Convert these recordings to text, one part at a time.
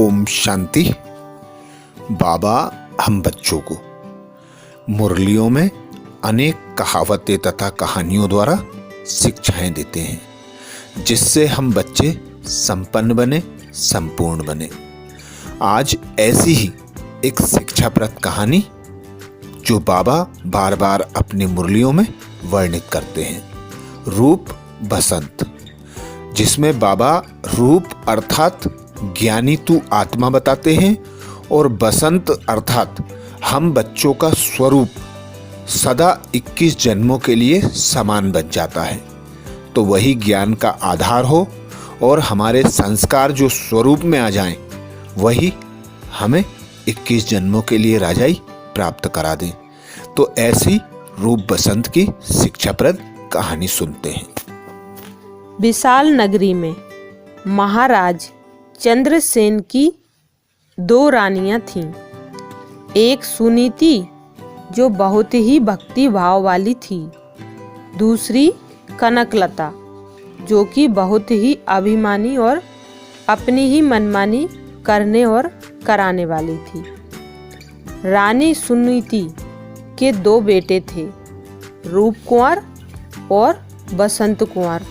ओम शांति। बाबा हम बच्चों को मुरलियों में अनेक कहावतें तथा कहानियों द्वारा शिक्षाएं देते हैं, जिससे हम बच्चे संपन्न बने, संपूर्ण बने। आज ऐसी ही एक शिक्षाप्रद कहानी जो बाबा बार बार अपनी मुरलियों में वर्णित करते हैं, रूप बसंत, जिसमें बाबा रूप अर्थात ज्ञानी तू आत्मा बताते हैं और बसंत अर्थात हम बच्चों का स्वरूप सदा 21 जन्मों के लिए समान बन जाता है। तो वही ज्ञान का आधार हो और हमारे संस्कार जो स्वरूप में आ जाएं, वही हमें 21 जन्मों के लिए राजाई प्राप्त करा दें। तो ऐसी रूप बसंत की शिक्षाप्रद कहानी सुनते हैं। विशाल नगरी में महाराज चंद्रसेन की 2 रानियां थीं। एक सुनीति जो बहुत ही भक्ति भाव वाली थी, दूसरी कनकलता जो कि बहुत ही अभिमानी और अपनी ही मनमानी करने और कराने वाली थी। रानी सुनीति के 2 बेटे थे, रूप कुंवर और बसंत कुंवर।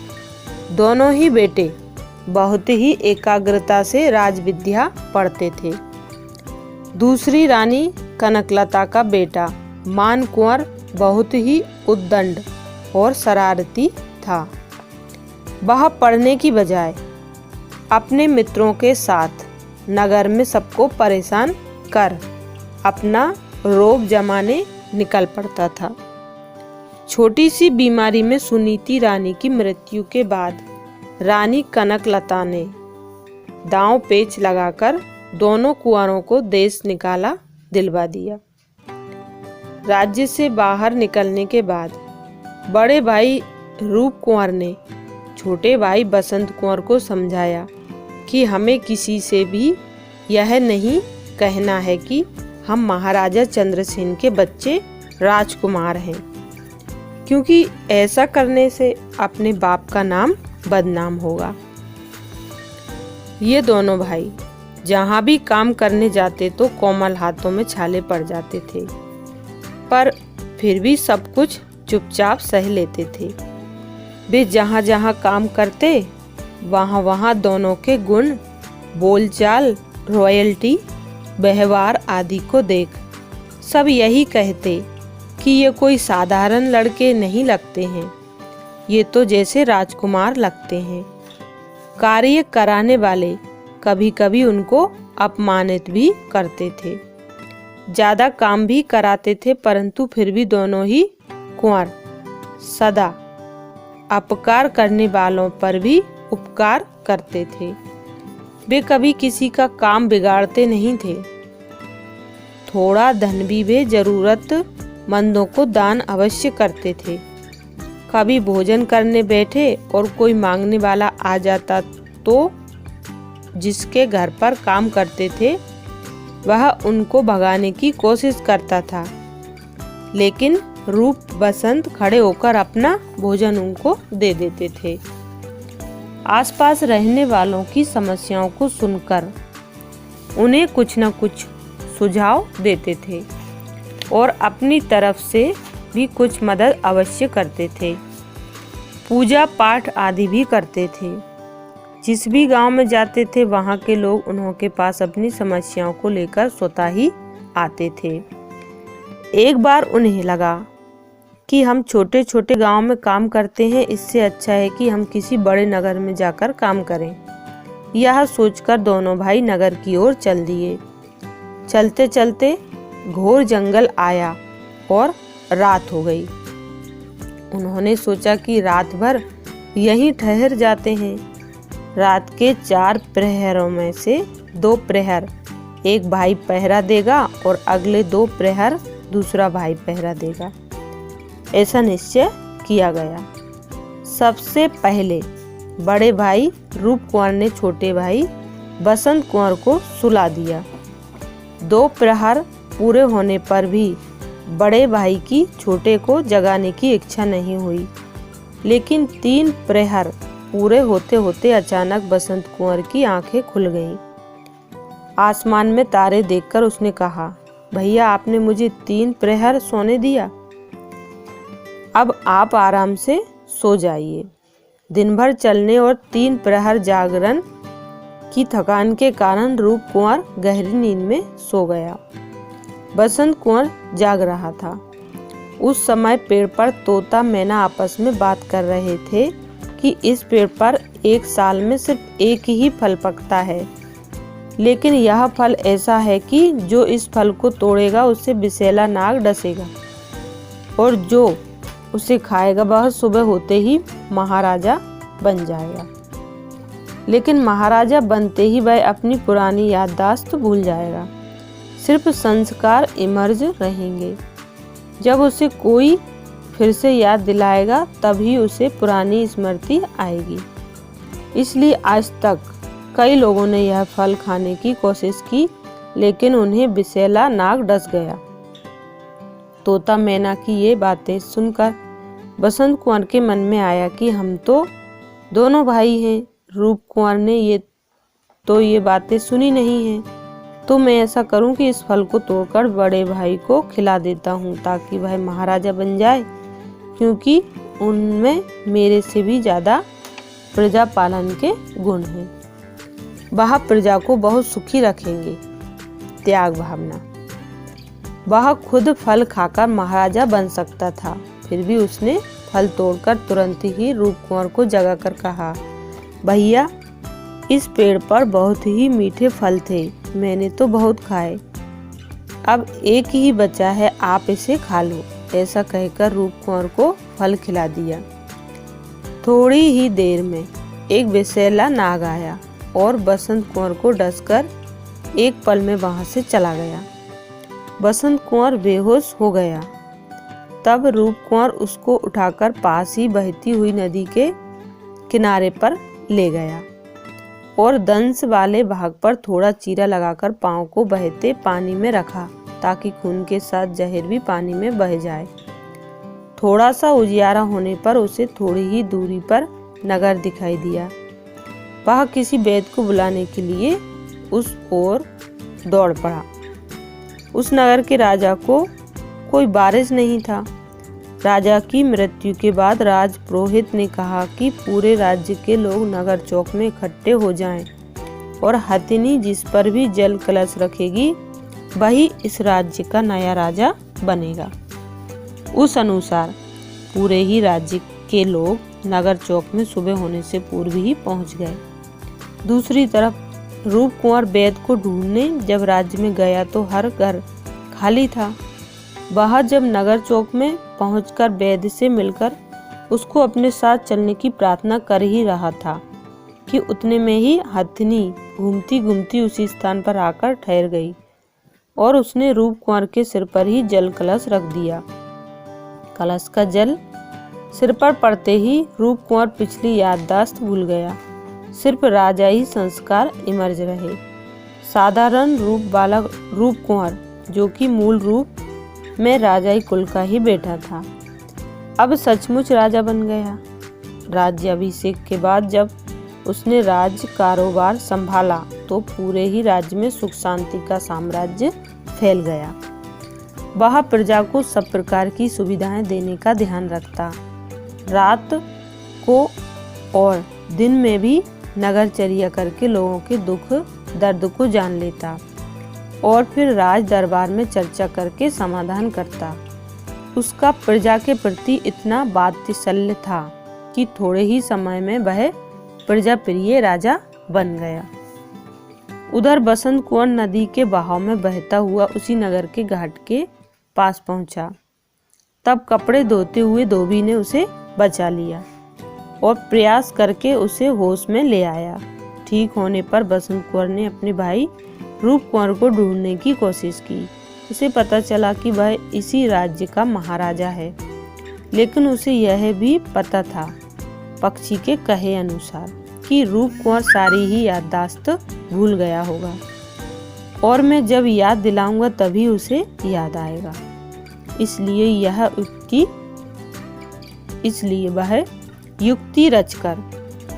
दोनों ही बेटे बहुत ही एकाग्रता से राजविद्या पढ़ते थे। दूसरी रानी कनकलता का बेटा मान कुंवर बहुत ही उद्दंड और शरारती था। वह पढ़ने की बजाय अपने मित्रों के साथ नगर में सबको परेशान कर अपना रोब जमाने निकल पड़ता था। छोटी सी बीमारी में सुनीति रानी की मृत्यु के बाद रानी कनकलता ने दांव पेच लगाकर दोनों कुंवरों को देश निकाला दिलवा दिया। राज्य से बाहर निकलने के बाद बड़े भाई रूप कुंवर ने छोटे भाई बसंत कुंवर को समझाया कि हमें किसी से भी यह नहीं कहना है कि हम महाराजा चंद्रसेन के बच्चे राजकुमार हैं, क्योंकि ऐसा करने से अपने बाप का नाम बदनाम होगा। ये दोनों भाई जहाँ भी काम करने जाते तो कोमल हाथों में छाले पड़ जाते थे, पर फिर भी सब कुछ चुपचाप सह लेते थे। वे जहाँ जहाँ काम करते वहाँ वहाँ दोनों के गुण, बोलचाल, रॉयल्टी, व्यवहार आदि को देख सब यही कहते कि ये कोई साधारण लड़के नहीं लगते हैं, ये तो जैसे राजकुमार लगते हैं। कार्य कराने वाले कभी कभी उनको अपमानित भी करते थे, ज्यादा काम भी कराते थे, परंतु फिर भी दोनों ही कुंवर सदा अपकार करने वालों पर भी उपकार करते थे। वे कभी किसी का काम बिगाड़ते नहीं थे। थोड़ा धन भी वे जरूरतमंदों को दान अवश्य करते थे। कभी भोजन करने बैठे और कोई मांगने वाला आ जाता तो जिसके घर पर काम करते थे वह उनको भगाने की कोशिश करता था, लेकिन रूप बसंत खड़े होकर अपना भोजन उनको दे देते थे। आसपास रहने वालों की समस्याओं को सुनकर उन्हें कुछ न कुछ सुझाव देते थे और अपनी तरफ से भी कुछ मदद अवश्य करते थे। पूजा पाठ आदि भी करते थे। जिस भी गांव में जाते थे वहां के लोग उनके पास अपनी समस्याओं को लेकर स्वतः ही आते थे। एक बार उन्हें लगा कि हम छोटे छोटे गांव में काम करते हैं, इससे अच्छा है कि हम किसी बड़े नगर में जाकर काम करें। यह सोचकर दोनों भाई नगर की ओर चल दिए। चलते चलते घोर जंगल आया और रात हो गई। उन्होंने सोचा कि रात भर यहीं ठहर जाते हैं। रात के 4 प्रहरों में से 2 प्रहर एक भाई पहरा देगा और अगले 2 प्रहर दूसरा भाई पहरा देगा। ऐसा निश्चय किया गया। सबसे पहले बड़े भाई रूप कुंवर ने छोटे भाई बसंत कुंवर को सुला दिया। 2 प्रहर पूरे होने पर भी बड़े भाई की छोटे को जगाने की इच्छा नहीं हुई, लेकिन 3 प्रहर पूरे होते होते अचानक बसंत कुंवर की आंखें खुल गईं। आसमान में तारे देखकर उसने कहा, भैया आपने मुझे 3 प्रहर सोने दिया, अब आप आराम से सो जाइए। दिन भर चलने और 3 प्रहर जागरण की थकान के कारण रूप कुंवर गहरी नींद में सो गया। बसंत कुंवर जाग रहा था। उस समय पेड़ पर तोता मैना आपस में बात कर रहे थे कि इस पेड़ पर एक साल में सिर्फ एक ही फल पकता है, लेकिन यह फल ऐसा है कि जो इस फल को तोड़ेगा उसे विषैला नाग डसेगा और जो उसे खाएगा वह सुबह होते ही महाराजा बन जाएगा। लेकिन महाराजा बनते ही वह अपनी पुरानी याददाश्त भूल जाएगा, सिर्फ संस्कार इमर्ज रहेंगे। जब उसे कोई फिर से याद दिलाएगा तभी उसे पुरानी स्मृति आएगी। इसलिए आज तक कई लोगों ने यह फल खाने की कोशिश की, लेकिन उन्हें विषैला नाग डस गया। तोता मैना की ये बातें सुनकर बसंत कुंवर के मन में आया कि हम तो दोनों भाई हैं। रूप कुंवर ने ये बातें सुनी नहीं हैं, तो मैं ऐसा करूं कि इस फल को तोड़कर बड़े भाई को खिला देता हूं ताकि वह महाराजा बन जाए, क्योंकि उनमें मेरे से भी ज़्यादा प्रजा पालन के गुण हैं। वह प्रजा को बहुत सुखी रखेंगे। त्याग भावना। वह खुद फल खाकर महाराजा बन सकता था, फिर भी उसने फल तोड़कर तुरंत ही रूप कुंवर को जगाकर कहा, भैया इस पेड़ पर बहुत ही मीठे फल थे, मैंने तो बहुत खाए, अब एक ही बचा है, आप इसे खा लो। ऐसा कहकर रूप कुंवर को फल खिला दिया। थोड़ी ही देर में एक विषैला नाग आया और बसंत कुंवर को डसकर एक पल में वहां से चला गया। बसंत कुंवर बेहोश हो गया। तब रूप कुंवर उसको उठाकर पास ही बहती हुई नदी के किनारे पर ले गया और दंश वाले भाग पर थोड़ा चीरा लगाकर पांव को बहते पानी में रखा ताकि खून के साथ जहर भी पानी में बह जाए। थोड़ा सा उजियारा होने पर उसे थोड़ी ही दूरी पर नगर दिखाई दिया। वह किसी वैद्य को बुलाने के लिए उस ओर दौड़ पड़ा। उस नगर के राजा को कोई वारिस नहीं था। राजा की मृत्यु के बाद राज पुरोहित ने कहा कि पूरे राज्य के लोग नगर चौक में इकट्ठे हो जाएं और हथिनी जिस पर भी जल कलश रखेगी वही इस राज्य का नया राजा बनेगा। उस अनुसार पूरे ही राज्य के लोग नगर चौक में सुबह होने से पूर्व ही पहुंच गए। दूसरी तरफ रूप कुंवर वैद्य को ढूंढने जब राज्य में गया तो हर घर खाली था। वह जब नगर चौक में पहुंचकर वैद्य से मिलकर उसको अपने साथ चलने की प्रार्थना कर ही रहा था कि उतने में ही हथिनी घूमती घूमती उसी स्थान पर आकर ठहर गई और उसने रूप कुंवर के सिर पर ही जल कलश रख दिया। कलश का जल सिर पर पड़ते ही रूप कुंवर पिछली याददाश्त भूल गया। सिर्फ राजाई संस्कार इमर्ज रहे। साधारण रूप वाला रूप कुंवर, जो कि मूल रूप में राजाई कुल का ही बेटा था, अब सचमुच राजा बन गया। राज्याभिषेक के बाद जब उसने राज्य कारोबार संभाला तो पूरे ही राज्य में सुख शांति का साम्राज्य फैल गया। वह प्रजा को सब प्रकार की सुविधाएं देने का ध्यान रखता, रात को और दिन में भी नगरचर्या करके लोगों के दुख दर्द को जान लेता और फिर राज दरबार में चर्चा करके समाधान करता। उसका प्रजा के प्रति इतना वात्सल्य था कि थोड़े ही समय में वह प्रजा प्रिय राजा बन गया। उधर बसंत कुंवर नदी के बहाव में बहता हुआ उसी नगर के घाट के पास पहुंचा। तब कपड़े धोते हुए धोबी ने उसे बचा लिया और प्रयास करके उसे होश में ले आया। ठीक होने पर बसंत कुंवर ने अपने भाई रूप कुंवर को ढूंढने की कोशिश की। उसे पता चला कि वह इसी राज्य का महाराजा है, लेकिन उसे यह भी पता था पक्षी के कहे अनुसार कि रूप कुंवर सारी ही याददाश्त भूल गया होगा और मैं जब याद दिलाऊंगा तभी उसे याद आएगा। इसलिए वह युक्ति रचकर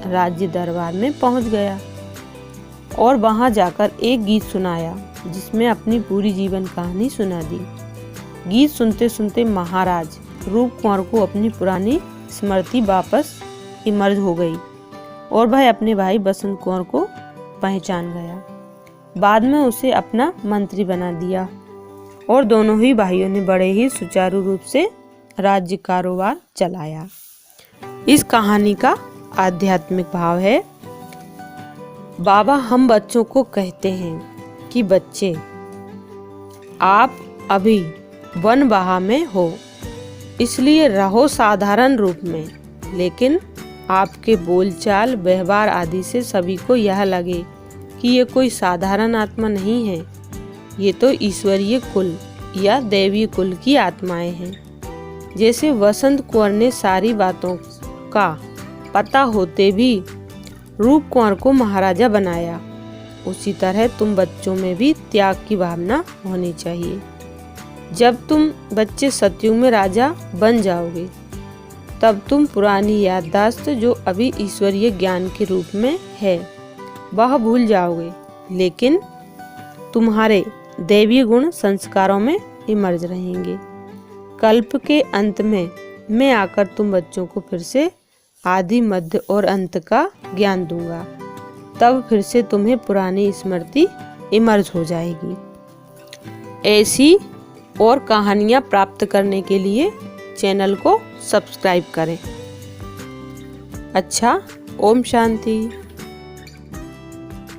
राज्य दरबार में पहुंच गया। और वहाँ जाकर एक गीत सुनाया जिसमें अपनी पूरी जीवन कहानी सुना दी। गीत सुनते सुनते महाराज रूप कुंवर को अपनी पुरानी स्मृति वापस इमर्ज हो गई और वह अपने भाई बसंत कुंवर को पहचान गया। बाद में उसे अपना मंत्री बना दिया और दोनों ही भाइयों ने बड़े ही सुचारू रूप से राज्य कारोबार चलाया। इस कहानी का आध्यात्मिक भाव है, बाबा हम बच्चों को कहते हैं कि बच्चे आप अभी वन बहा में हो, इसलिए रहो साधारण रूप में, लेकिन आपके बोलचाल व्यवहार आदि से सभी को यह लगे कि ये कोई साधारण आत्मा नहीं है, ये तो ईश्वरीय कुल या दैवीय कुल की आत्माएं हैं। जैसे वसंत कुंवर ने सारी बातों का पता होते भी रूप कुंवर को महाराजा बनाया, उसी तरह तुम बच्चों में भी त्याग की भावना होनी चाहिए। जब तुम बच्चे सतयुग में राजा बन जाओगे तब तुम पुरानी याददाश्त जो अभी ईश्वरीय ज्ञान के रूप में है वह भूल जाओगे, लेकिन तुम्हारे दैवीय गुण संस्कारों में इमर्ज रहेंगे। कल्प के अंत में मैं आकर तुम बच्चों को फिर से आदि मध्य और अंत का ज्ञान दूंगा, तब फिर से तुम्हें पुरानी स्मृति इमर्ज हो जाएगी। ऐसी और कहानियाँ प्राप्त करने के लिए चैनल को सब्सक्राइब करें। अच्छा, ओम शांति।